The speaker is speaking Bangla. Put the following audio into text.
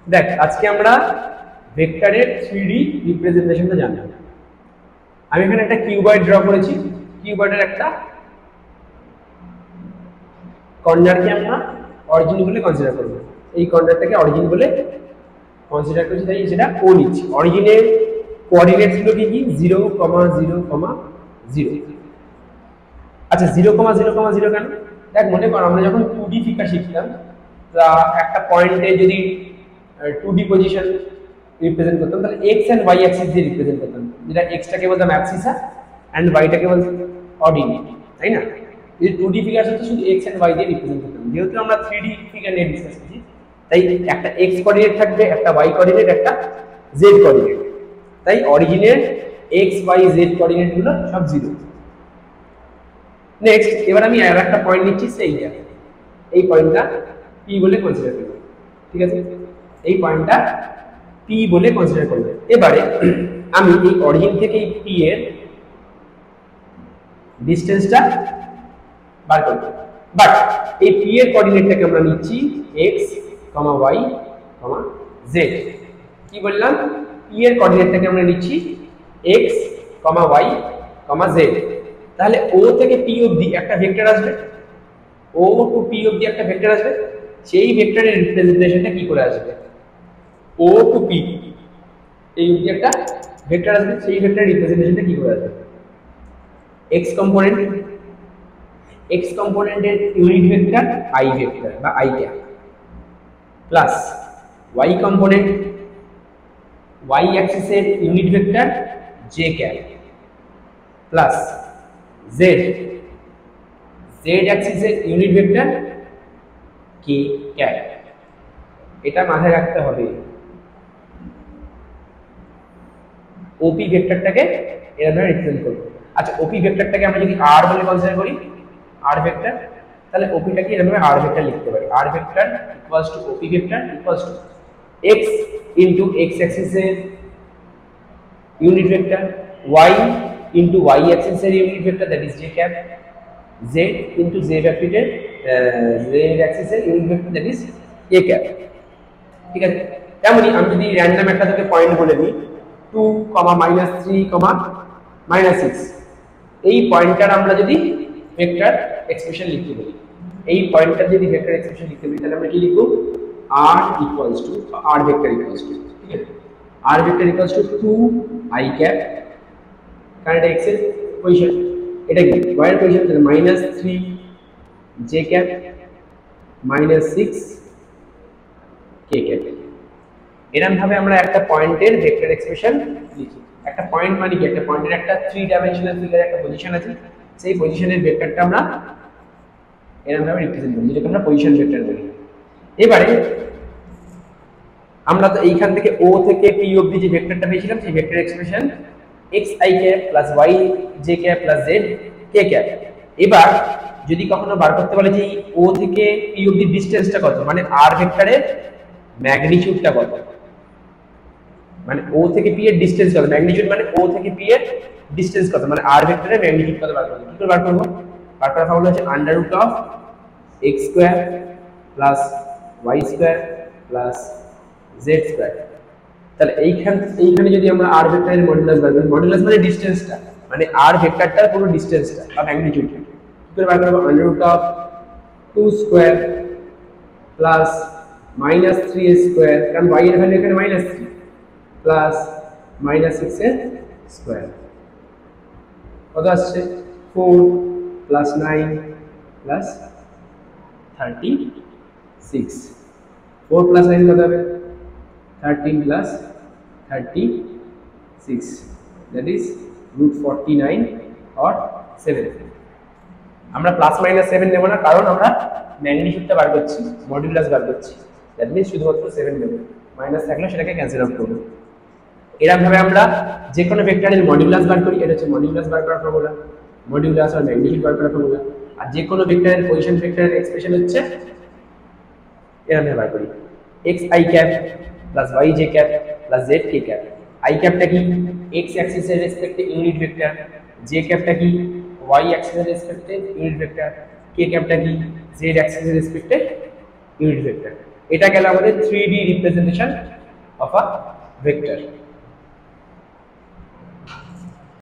দেখ আজকে আমরা ভেক্টরের 3D রিপ্রেজেন্টেশনটা জানব। আমি এখানে একটা কিউবয়েড ড্র করেছি। কিউবয়েডের একটা কর্নারকে আমরা অরিজিন বলে কনসিডার করব। এই কর্নারটাকে অরিজিন বলে কনসিডার করছি, তাই সেটা ও নিচ্ছি। অরিজিনের কোঅর্ডিনেটস গুলো কি কি? 0, 0, 0। আচ্ছা 0, 0, 0 কেন? দেখ মনে কর আমরা যখন 2D ফিগার শিখতাম, তা একটা পয়েন্টে যদি 2D পজিশন রিপ্রেজেন্ট করতাম তাহলে এক্স এন্ড ওয়াই অ্যাক্সিস দিয়ে রিপ্রেজেন্ট করতাম, যেটা এক্সটাকে বলতাম অ্যাবসিসা এন্ড ওয়াইটাকে বলতাম অর্ডিনেট, তাই না? এই 2D ফিগার হচ্ছে শুধু এক্স এন্ড ওয়াই দিয়ে রিপ্রেজেন্ট করতাম। যেহেতু আমরা 3D ফিগার নিয়ে ডিসকাস করছি, তাই একটা এক্স কোঅর্ডিনেট থাকবে, একটা ওয়াই কোঅর্ডিনেট, একটা জেড কোঅর্ডিনেট। তাই অরিজিনের এক্স ওয়াই জেড কোঅর্ডিনেট গুলো সব 0। নেক্সট এবার আমি আর একটা পয়েন্ট নিচ্ছি, সেইটা এই পয়েন্টটা পি বলে কনসিডার করব। ঠিক আছে, এই পয়েন্টটা পি বলে কনসিডার করব। এবারে আমি এই অরিজিন থেকে এই পি এর ডিসটেন্সটা বার করব। বাট এই পি এর কোঅর্ডিনেটটাকে আমরা নিচ্ছি এক্স, ওয়াই, জেড। কি বললাম? পি এর কোঅর্ডিনেটটাকে আমরা নিচ্ছি এক্স, ওয়াই, জেড। তাহলে ও থেকে পি অবধি একটা ভেক্টর আসবে, ও টু পি অবধি একটা ভেক্টর আসবে। সেই ভেক্টরের রিপ্রেজেন্টেশনটা কি করে আসবে? ও টু পি এই অবধি একটা ভেক্টর আসবে, সেই ভেক্টরের রিপ্রেজেন্টেশনটা কি করে আসবে? এক্স কম্পোনেন্টের ইউনিট ভেক্টর আই ভেক্টর বা i cap, plus y component y অ্যাক্সিসের unit vector j cap, plus z অ্যাক্সিসের ইউনিট ভেক্টর কে ক্যাপ। এটা মাথায় রাখতে হবে। ওপি ভেক্টরটাকে এরকম ভাবে রিপ্রেজেন্ট করব। আচ্ছা ওপি ভেক্টরটাকে আমরা যদি আর বলে কনসিডার করি, আর ভেক্টর, তাহলে ওপিটাকে এরকম ভাবে আর ভেক্টর লিখতে পারি। R vector equals to OP vector equals to x into x অ্যাক্সিসের unit vector, y into y অ্যাক্সিসের unit vector that is j cap, z into z ভেক্টরের z অ্যাক্সিসের unit vector that is a cap. ঠিক আছে, তেমনি আমি যদি র্যান্ডম একটা থেকে পয়েন্ট বলে দিই 2, -3, -6, এই পয়েন্টটার আমরা যদি ভেক্টর এক্সপ্রেশন লিখতে বলি, এই পয়েন্টটার যদি ভেক্টর এক্সপ্রেশন লিখতে বলি, তাহলে আমরা কি লিখব? r equals to r vector equals two, ঠিক আছে, r vector equals two 2 i cap, কারণ এটা x এর পজিশন, এটা কি y এর পজিশন, তাহলে -3 j ক্যাপ -6 k ক্যাপ। এরকম ভাবে আমরা একটা পয়েন্টের ভেক্টর এক্সপ্রেশন লিখি। একটা পয়েন্ট মানে কি? একটা পয়েন্টের একটা 3 ডাইমেনশনাল ফিগারে একটা পজিশন আছে, সেই পজিশনের ভেক্টরটা আমরা এরকম ভাবে রিপ্রেজেন্ট করি, যেটাকে আমরা পজিশন ভেক্টর বলি। এবারে আমরা তো এইখান থেকে ও থেকে পি অবধি যে ভেক্টরটা পেয়েছিলাম, সেই vector expression xi cap plus y j cap plus z k cap. এবার যদি কখনো বার করতে বলে যে ও থেকে পি অবধি ডিসটেন্সটা কত, মানে r ভেক্টরের ম্যাগনিটিউডটা কত, মানে ও থেকে পি এর ডিসটেন্স কত, ম্যাগনিটিউড মানে ও থেকে পি এর ডিসটেন্স কত, মানে r ভেক্টরের ম্যাগনিটিউড কত বার করব। কি করে বার করব? বার করার ফর্মুলা হচ্ছে √x square plus y square plus z square. তাহলে এইখানে যদি আমরা r ভেক্টরের মডুলাস বার করি, মডুলাস মানে ডিসটেন্সটা, মানে r ভেক্টরটার পুরো ডিসটেন্সটা বা ম্যাগনিটিউড। কি করে বার করব? √2 স্কয়ার প্লাস -3 স্কয়ার, কারণ y এর ভ্যালু এখানে -3, প্লাস -6 এর স্কয়ার। কত আসছে? 4 প্লাস 9 প্লাস 36। 4 প্লাস 9 কত হবে? 13 প্লাস 36, that is √49 or 7। আমরা প্লাস মাইনাস 7 নেব না, কারণ আমরা ম্যাগনিটিউডটা বার করছি, মডুলাস বার করছি, দ্যাট মিন্স শুধুমাত্র 7 নেব। মাইনাস থাকলে সেটাকে ক্যান্সেল আউট করব। এরকম ভাবে আমরা যে কোনো ভেক্টরের মডুলাস বার করি, এটা হচ্ছে মডুলাস বার করার ফর্মুলা, মডুলাস আর ম্যাগনিটিউড বার করার ফর্মুলা। আর যে কোনো ভেক্টরের পজিশন ভেক্টরের এক্সপ্রেশন হচ্ছে এরকম ভাবে বার করি, xi cap plus yj cap plus zk cap. i ক্যাপটা কি? x অ্যাক্সিসের রেসপেক্টে ইউনিট ভেক্টর, j ক্যাপটা কি? y অ্যাক্সিসের রেসপেক্টে ইউনিট ভেক্টর, k ক্যাপটা কি? z অ্যাক্সিসের রেসপেক্টে ইউনিট ভেক্টর। এটা গেল আমাদের 3D representation of a vector.